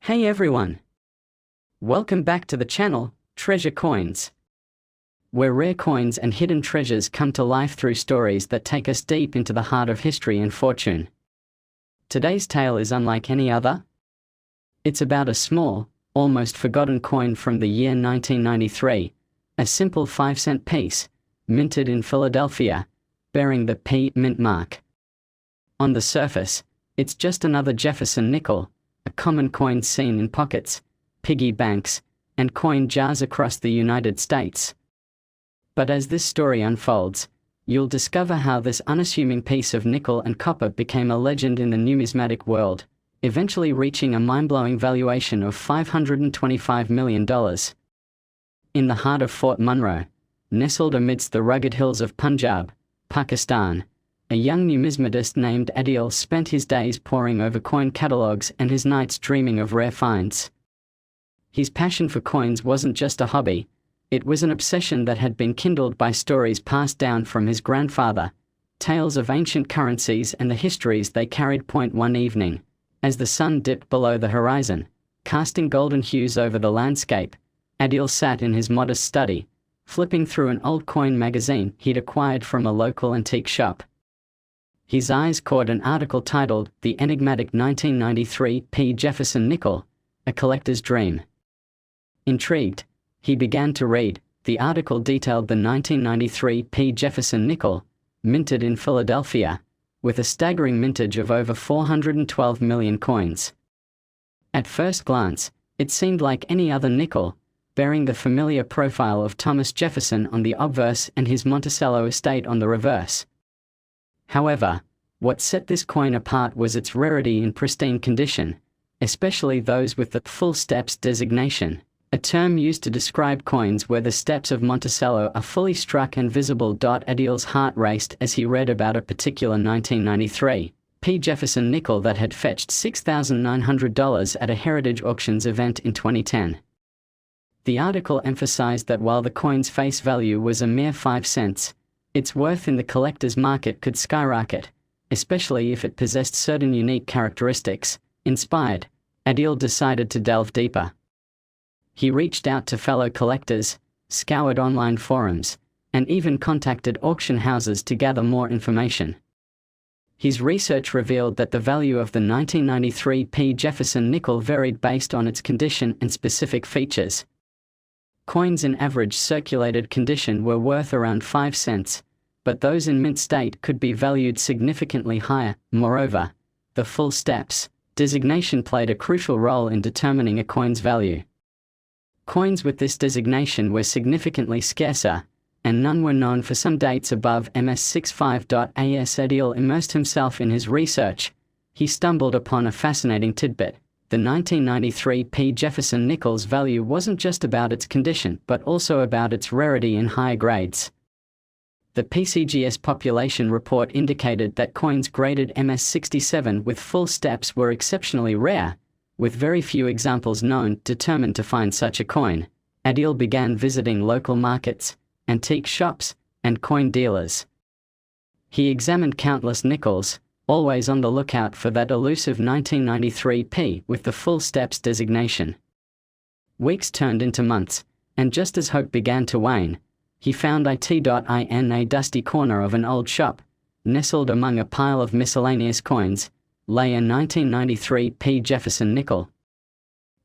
Hey everyone! Welcome back to the channel, Treasure Coins, where rare coins and hidden treasures come to life through stories that take us deep into the heart of history and fortune. Today's tale is unlike any other. It's about a small, almost forgotten coin from the year 1993, a simple 5-cent piece, minted in Philadelphia, bearing the P mint mark. On the surface, it's just another Jefferson nickel, a common coin seen in pockets, piggy banks, and coin jars across the United States. But as this story unfolds, you'll discover how this unassuming piece of nickel and copper became a legend in the numismatic world, eventually reaching a mind-blowing valuation of $525 million. In the heart of Fort Monroe, nestled amidst the rugged hills of Punjab, Pakistan, a young numismatist named Adil spent his days poring over coin catalogs and his nights dreaming of rare finds. His passion for coins wasn't just a hobby, it was an obsession that had been kindled by stories passed down from his grandfather, tales of ancient currencies and the histories they carried. One evening, as the sun dipped below the horizon, casting golden hues over the landscape, Adil sat in his modest study, flipping through an old coin magazine he'd acquired from a local antique shop. His eyes caught an article titled "The Enigmatic 1993 P. Jefferson Nickel, a Collector's Dream." Intrigued, he began to read. The article detailed the 1993 P. Jefferson nickel, minted in Philadelphia, with a staggering mintage of over 412 million coins. At first glance, it seemed like any other nickel, bearing the familiar profile of Thomas Jefferson on the obverse and his Monticello estate on the reverse. However, what set this coin apart was its rarity in pristine condition, especially those with the full steps designation, a term used to describe coins where the steps of Monticello are fully struck and visible. Adil's heart raced as he read about a particular 1993 P. Jefferson nickel that had fetched $6,900 at a Heritage Auctions event in 2010. The article emphasized that while the coin's face value was a mere 5 cents, its worth in the collector's market could skyrocket, especially if it possessed certain unique characteristics. Inspired, Adil decided to delve deeper. He reached out to fellow collectors, scoured online forums, and even contacted auction houses to gather more information. His research revealed that the value of the 1993 P. Jefferson nickel varied based on its condition and specific features. Coins in average circulated condition were worth around 5 cents, but those in mint state could be valued significantly higher. Moreover, the full steps designation played a crucial role in determining a coin's value. Coins with this designation were significantly scarcer, and none were known for some dates above MS65. As Adil immersed himself in his research, he stumbled upon a fascinating tidbit. The 1993 P. Jefferson nickel's value wasn't just about its condition but also about its rarity in higher grades. The PCGS population report indicated that coins graded MS67 with full steps were exceptionally rare, with very few examples known. Determined to find such a coin, Adil began visiting local markets, antique shops, and coin dealers. He examined countless nickels, always on the lookout for that elusive 1993 P with the full steps designation. Weeks turned into months, and just as hope began to wane, he found in a dusty corner of an old shop, nestled among a pile of miscellaneous coins, lay a 1993 P. Jefferson nickel.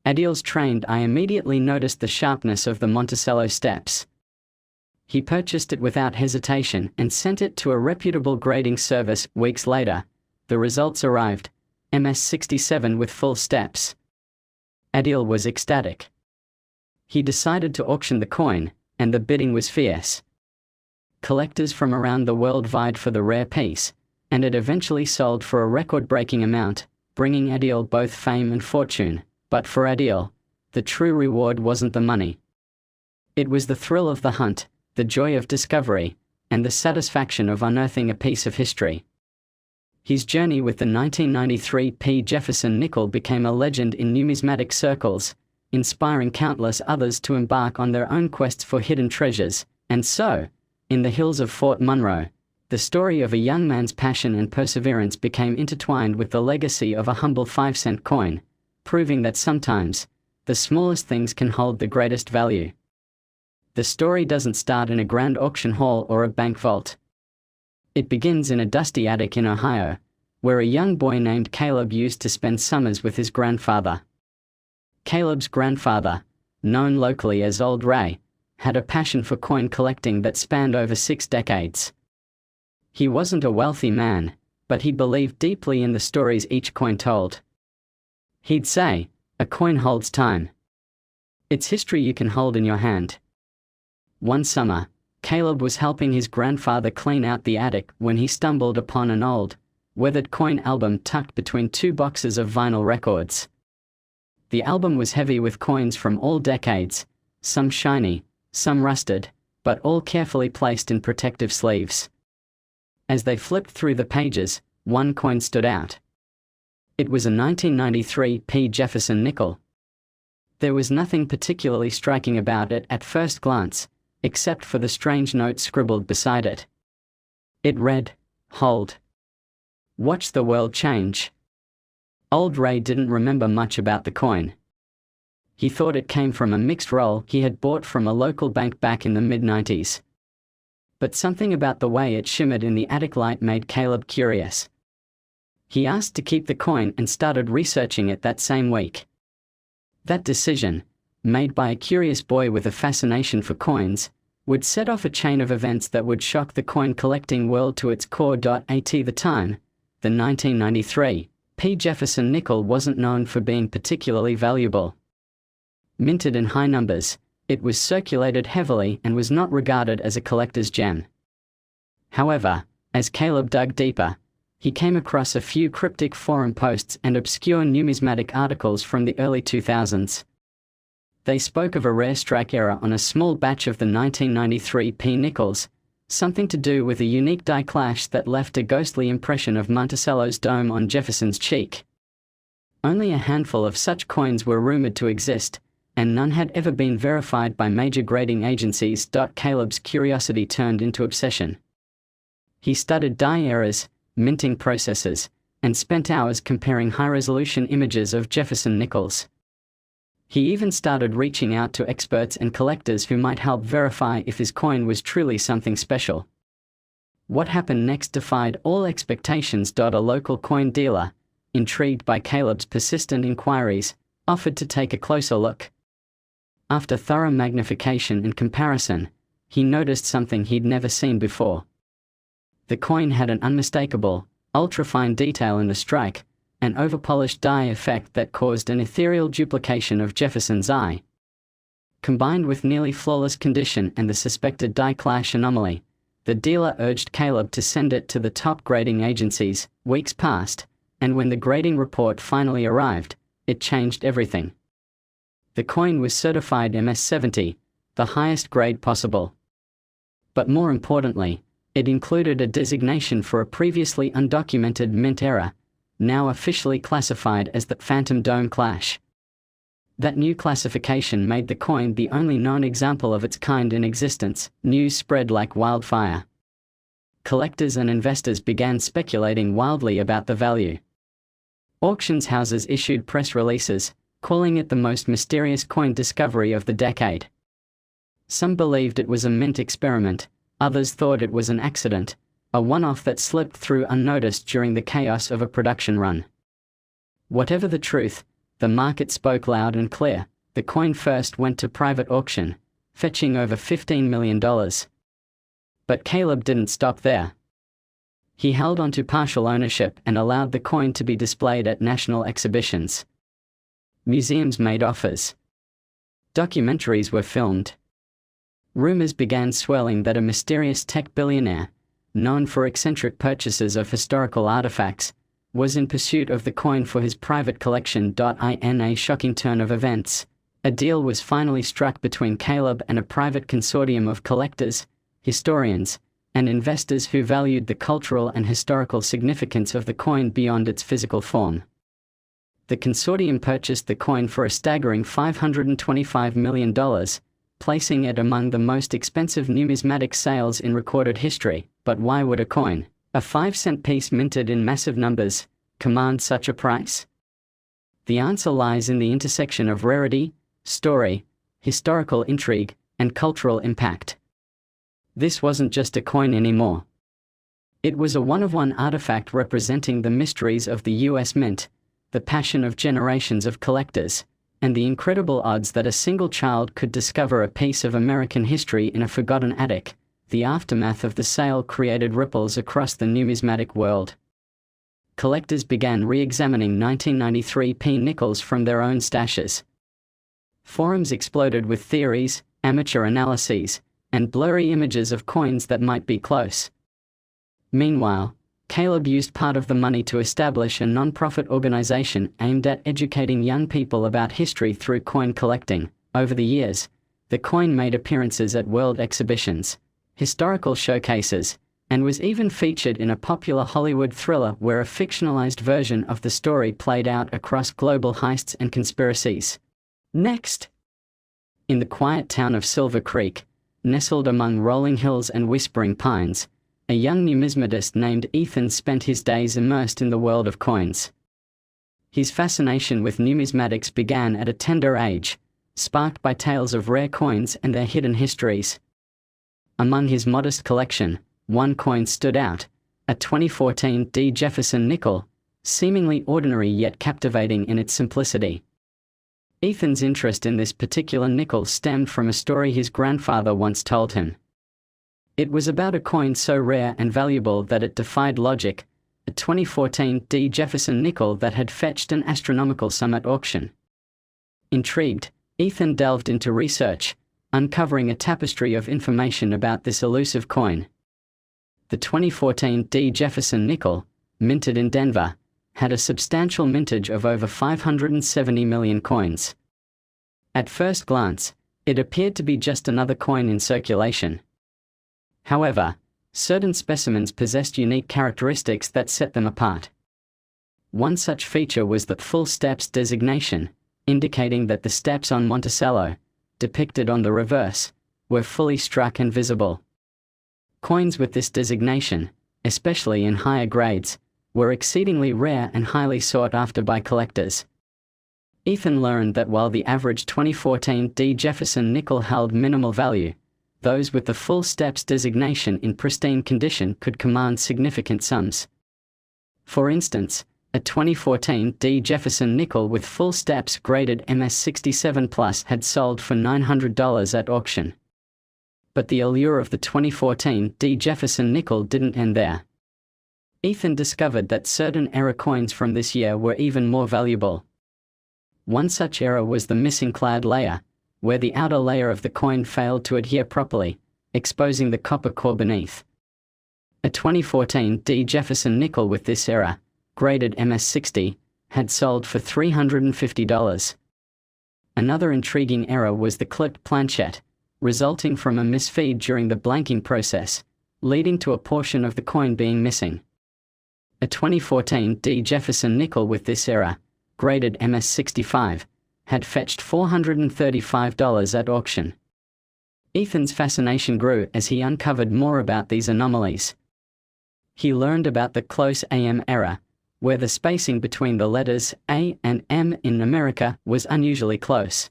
Adil's trained eye immediately noticed the sharpness of the Monticello steps. He purchased it without hesitation and sent it to a reputable grading service. Weeks later, the results arrived, MS67 with full steps. Adil was ecstatic. He decided to auction the coin, and the bidding was fierce. Collectors from around the world vied for the rare piece, and it eventually sold for a record-breaking amount, bringing Adil both fame and fortune. But for Adil, the true reward wasn't the money. It was the thrill of the hunt, the joy of discovery, and the satisfaction of unearthing a piece of history. His journey with the 1993 P. Jefferson nickel became a legend in numismatic circles, inspiring countless others to embark on their own quests for hidden treasures. And so, in the hills of Fort Monroe, the story of a young man's passion and perseverance became intertwined with the legacy of a humble 5-cent coin, proving that sometimes the smallest things can hold the greatest value. The story doesn't start in a grand auction hall or a bank vault. It begins in a dusty attic in Ohio, where a young boy named Caleb used to spend summers with his grandfather. Caleb's grandfather, known locally as Old Ray, had a passion for coin collecting that spanned over 6 decades. He wasn't a wealthy man, but he believed deeply in the stories each coin told. He'd say, "A coin holds time. It's history you can hold in your hand." One summer, Caleb was helping his grandfather clean out the attic when he stumbled upon an old, weathered coin album tucked between 2 boxes of vinyl records. The album was heavy with coins from all decades, some shiny, some rusted, but all carefully placed in protective sleeves. As they flipped through the pages, one coin stood out. It was a 1993 P. Jefferson nickel. There was nothing particularly striking about it at first glance, except for the strange note scribbled beside it. It read, "Hold. Watch the world change." Old Ray didn't remember much about the coin. He thought it came from a mixed roll he had bought from a local bank back in the mid-90s. But something about the way it shimmered in the attic light made Caleb curious. He asked to keep the coin and started researching it that same week. That decision, made by a curious boy with a fascination for coins, would set off a chain of events that would shock the coin collecting world to its core. At the time, the 1993 P. Jefferson nickel wasn't known for being particularly valuable. Minted in high numbers, it was circulated heavily and was not regarded as a collector's gem. However, as Caleb dug deeper, he came across a few cryptic forum posts and obscure numismatic articles from the early 2000s. They spoke of a rare strike error on a small batch of the 1993 P nickels, something to do with a unique die clash that left a ghostly impression of Monticello's dome on Jefferson's cheek. Only a handful of such coins were rumored to exist, and none had ever been verified by major grading agencies. Caleb's curiosity turned into obsession. He studied die errors, minting processes, and spent hours comparing high-resolution images of Jefferson nickels. He even started reaching out to experts and collectors who might help verify if his coin was truly something special. What happened next defied all expectations. A local coin dealer, intrigued by Caleb's persistent inquiries, offered to take a closer look. After thorough magnification and comparison, he noticed something he'd never seen before. The coin had an unmistakable, ultra-fine detail in the strike, an overpolished die effect that caused an ethereal duplication of Jefferson's eye. Combined with nearly flawless condition and the suspected die clash anomaly, the dealer urged Caleb to send it to the top grading agencies. Weeks passed, and when the grading report finally arrived, it changed everything. The coin was certified MS-70, the highest grade possible. But more importantly, it included a designation for a previously undocumented mint error, now officially classified as the Phantom Dome Clash. That new classification made the coin the only known example of its kind in existence. News spread like wildfire. Collectors and investors began speculating wildly about the value. Auctions houses issued press releases, calling it the most mysterious coin discovery of the decade. Some believed it was a mint experiment, others thought it was an accident, a one-off that slipped through unnoticed during the chaos of a production run. Whatever the truth, the market spoke loud and clear. The coin first went to private auction, fetching over $15 million. But Caleb didn't stop there. He held onto partial ownership and allowed the coin to be displayed at national exhibitions. Museums made offers. Documentaries were filmed. Rumors began swirling that a mysterious tech billionaire, known for eccentric purchases of historical artifacts, was in pursuit of the coin for his private collection. In a shocking turn of events, a deal was finally struck between Caleb and a private consortium of collectors, historians, and investors who valued the cultural and historical significance of the coin beyond its physical form. The consortium purchased the coin for a staggering $525 million, placing it among the most expensive numismatic sales in recorded history. But why would a coin, a 5-cent piece minted in massive numbers, command such a price? The answer lies in the intersection of rarity, story, historical intrigue, and cultural impact. This wasn't just a coin anymore. It was a one-of-one artifact representing the mysteries of the US Mint, the passion of generations of collectors, and the incredible odds that a single child could discover a piece of American history in a forgotten attic. The aftermath of the sale created ripples across the numismatic world. Collectors began re-examining 1993 p nickels from their own stashes. Forums exploded with theories, amateur analyses, and blurry images of coins that might be close. Meanwhile, Caleb used part of the money to establish a non-profit organization aimed at educating young people about history through coin collecting. Over the years, the coin made appearances at world exhibitions, historical showcases, and was even featured in a popular Hollywood thriller where a fictionalized version of the story played out across global heists and conspiracies. Next, in the quiet town of Silver Creek, nestled among rolling hills and whispering pines, a young numismatist named Ethan spent his days immersed in the world of coins. His fascination with numismatics began at a tender age, sparked by tales of rare coins and their hidden histories. Among his modest collection, one coin stood out, a 2014 D. Jefferson nickel, seemingly ordinary yet captivating in its simplicity. Ethan's interest in this particular nickel stemmed from a story his grandfather once told him. It was about a coin so rare and valuable that it defied logic, a 2014 D. Jefferson nickel that had fetched an astronomical sum at auction. Intrigued, Ethan delved into research, uncovering a tapestry of information about this elusive coin. The 2014 D. Jefferson nickel, minted in Denver, had a substantial mintage of over 570 million coins. At first glance, it appeared to be just another coin in circulation. However, certain specimens possessed unique characteristics that set them apart. One such feature was the full steps designation, indicating that the steps on Monticello, depicted on the reverse, were fully struck and visible. Coins with this designation, especially in higher grades, were exceedingly rare and highly sought after by collectors. Ethan learned that while the average 2014 D. Jefferson nickel held minimal value, those with the full steps designation in pristine condition could command significant sums. For instance, a 2014 D. Jefferson nickel with full steps graded MS67+ had sold for $900 at auction. But the allure of the 2014 D. Jefferson nickel didn't end there. Ethan discovered that certain era coins from this year were even more valuable. One such error was the missing clad layer, where the outer layer of the coin failed to adhere properly, exposing the copper core beneath. A 2014 D. Jefferson nickel with this error, graded MS60, had sold for $350. Another intriguing error was the clipped planchette, resulting from a misfeed during the blanking process, leading to a portion of the coin being missing. A 2014 D. Jefferson nickel with this error, graded MS65, had fetched $435 at auction. Ethan's fascination grew as he uncovered more about these anomalies. He learned about the close AM error, where the spacing between the letters A and M in America was unusually close.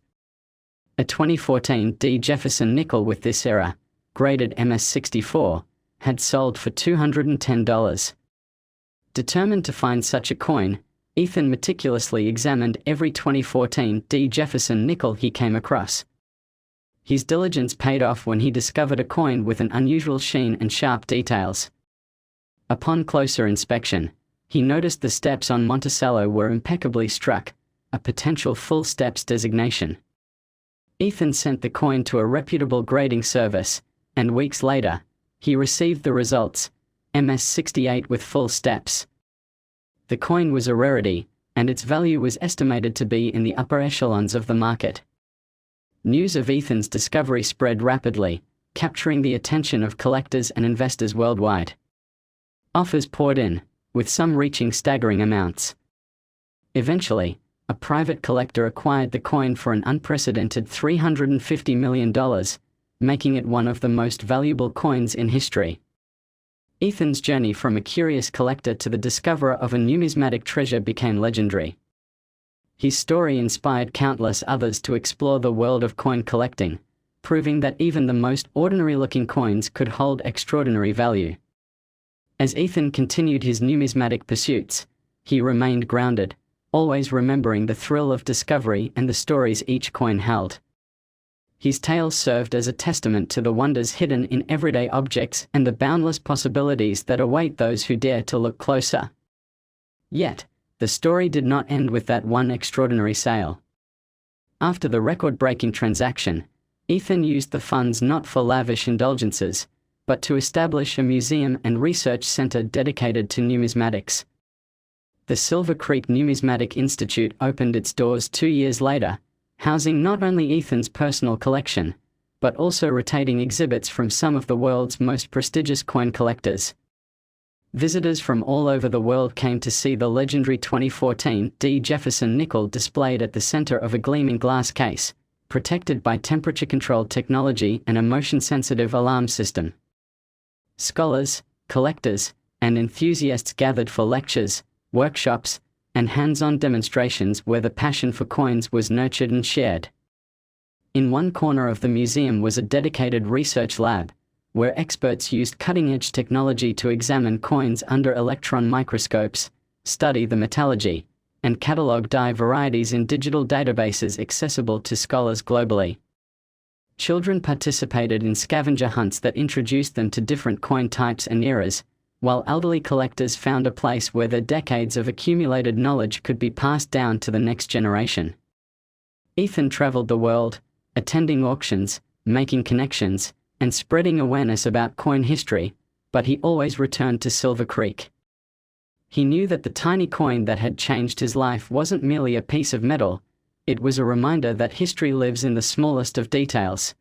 A 2014 D. Jefferson nickel with this error, graded MS64, had sold for $210. Determined to find such a coin, Ethan meticulously examined every 2014 D. Jefferson nickel he came across. His diligence paid off when he discovered a coin with an unusual sheen and sharp details. Upon closer inspection, he noticed the steps on Monticello were impeccably struck, a potential full steps designation. Ethan sent the coin to a reputable grading service, and weeks later, he received the results, MS68 with full steps. The coin was a rarity, and its value was estimated to be in the upper echelons of the market. News of Ethan's discovery spread rapidly, capturing the attention of collectors and investors worldwide. Offers poured in, with some reaching staggering amounts. Eventually, a private collector acquired the coin for an unprecedented $350 million, making it one of the most valuable coins in history. Ethan's journey from a curious collector to the discoverer of a numismatic treasure became legendary. His story inspired countless others to explore the world of coin collecting, proving that even the most ordinary-looking coins could hold extraordinary value. As Ethan continued his numismatic pursuits, he remained grounded, always remembering the thrill of discovery and the stories each coin held. His tales served as a testament to the wonders hidden in everyday objects and the boundless possibilities that await those who dare to look closer. Yet, the story did not end with that one extraordinary sale. After the record-breaking transaction, Ethan used the funds not for lavish indulgences, but to establish a museum and research center dedicated to numismatics. The Silver Creek Numismatic Institute opened its doors 2 years later, housing not only Ethan's personal collection, but also rotating exhibits from some of the world's most prestigious coin collectors. Visitors from all over the world came to see the legendary 2014 D. Jefferson nickel displayed at the center of a gleaming glass case, protected by temperature-controlled technology and a motion-sensitive alarm system. Scholars, collectors, and enthusiasts gathered for lectures, workshops, and hands-on demonstrations where the passion for coins was nurtured and shared. In one corner of the museum was a dedicated research lab, where experts used cutting-edge technology to examine coins under electron microscopes, study the metallurgy, and catalog die varieties in digital databases accessible to scholars globally. Children participated in scavenger hunts that introduced them to different coin types and eras, while elderly collectors found a place where their decades of accumulated knowledge could be passed down to the next generation. Ethan traveled the world, attending auctions, making connections, and spreading awareness about coin history, but he always returned to Silver Creek. He knew that the tiny coin that had changed his life wasn't merely a piece of metal, it was a reminder that history lives in the smallest of details.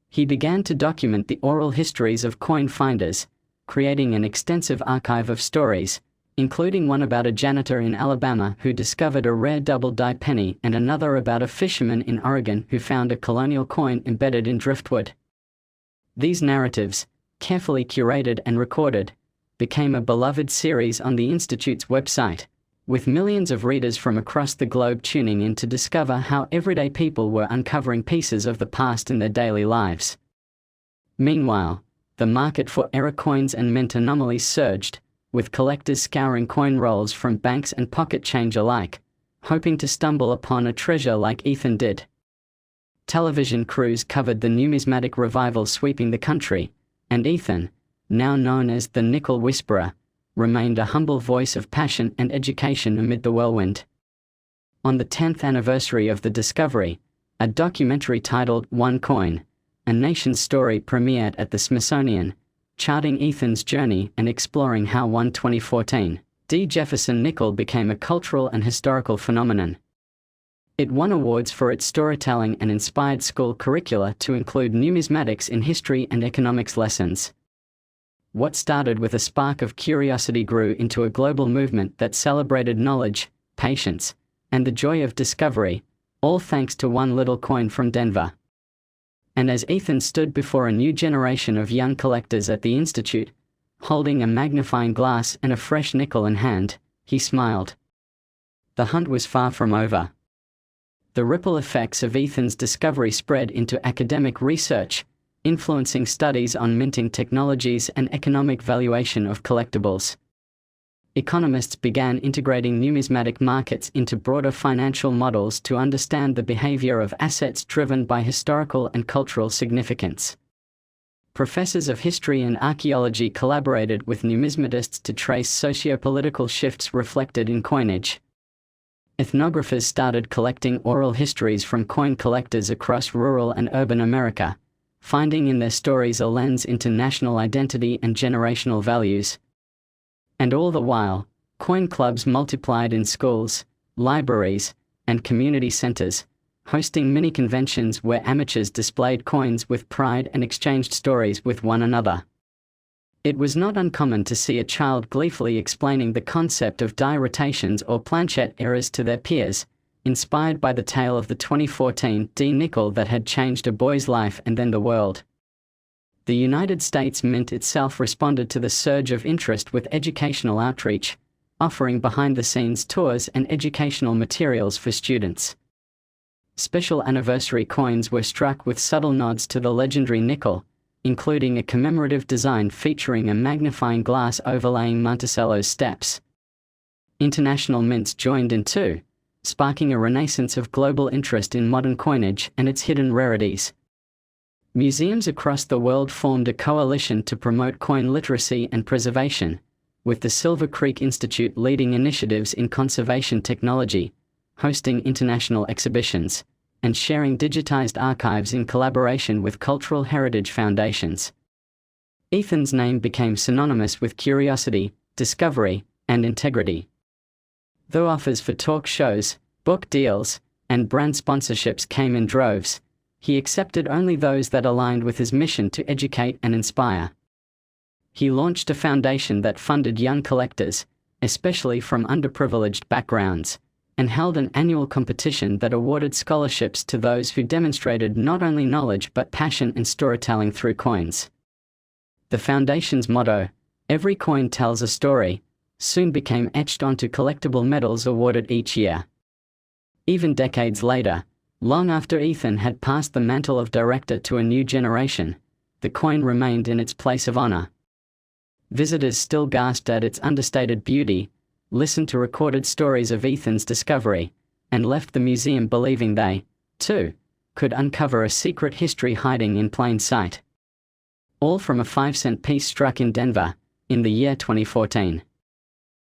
He began to document the oral histories of coin finders, creating an extensive archive of stories, including one about a janitor in Alabama who discovered a rare double-die penny and another about a fisherman in Oregon who found a colonial coin embedded in driftwood. These narratives, carefully curated and recorded, became a beloved series on the Institute's website, with millions of readers from across the globe tuning in to discover how everyday people were uncovering pieces of the past in their daily lives. Meanwhile, the market for error coins and mint anomalies surged, with collectors scouring coin rolls from banks and pocket change alike, hoping to stumble upon a treasure like Ethan did. Television crews covered the numismatic revival sweeping the country, and Ethan, now known as the Nickel Whisperer, remained a humble voice of passion and education amid the whirlwind. On the 10th anniversary of the discovery, a documentary titled One Coin, A Nation's Story premiered at the Smithsonian, charting Ethan's journey and exploring how one 2014 D. Jefferson nickel became a cultural and historical phenomenon. It won awards for its storytelling and inspired school curricula to include numismatics in history and economics lessons. What started with a spark of curiosity grew into a global movement that celebrated knowledge, patience, and the joy of discovery, all thanks to one little coin from Denver. And as Ethan stood before a new generation of young collectors at the Institute, holding a magnifying glass and a fresh nickel in hand, he smiled. The hunt was far from over. The ripple effects of Ethan's discovery spread into academic research, influencing studies on minting technologies and economic valuation of collectibles. Economists began integrating numismatic markets into broader financial models to understand the behavior of assets driven by historical and cultural significance. Professors of history and archaeology collaborated with numismatists to trace socio-political shifts reflected in coinage. Ethnographers started collecting oral histories from coin collectors across rural and urban America, finding in their stories a lens into national identity and generational values. And all the while, coin clubs multiplied in schools, libraries, and community centers, hosting mini-conventions where amateurs displayed coins with pride and exchanged stories with one another. It was not uncommon to see a child gleefully explaining the concept of die rotations or planchette errors to their peers, inspired by the tale of the 2014 D nickel that had changed a boy's life and then the world. The United States Mint itself responded to the surge of interest with educational outreach, offering behind-the-scenes tours and educational materials for students. Special anniversary coins were struck with subtle nods to the legendary nickel, including a commemorative design featuring a magnifying glass overlaying Monticello's steps. International mints joined in too, sparking a renaissance of global interest in modern coinage and its hidden rarities. Museums across the world formed a coalition to promote coin literacy and preservation, with the Silver Creek Institute leading initiatives in conservation technology, hosting international exhibitions, and sharing digitized archives in collaboration with cultural heritage foundations. Ethan's name became synonymous with curiosity, discovery, and integrity. Though offers for talk shows, book deals, and brand sponsorships came in droves, he accepted only those that aligned with his mission to educate and inspire. He launched a foundation that funded young collectors, especially from underprivileged backgrounds, and held an annual competition that awarded scholarships to those who demonstrated not only knowledge but passion and storytelling through coins. The foundation's motto, "Every coin tells a story," soon became etched onto collectible medals awarded each year. Even decades later, long after Ethan had passed the mantle of director to a new generation, the coin remained in its place of honor. Visitors still gasped at its understated beauty, listened to recorded stories of Ethan's discovery, and left the museum believing they, too, could uncover a secret history hiding in plain sight. All from a 5-cent piece struck in Denver, in the year 2014.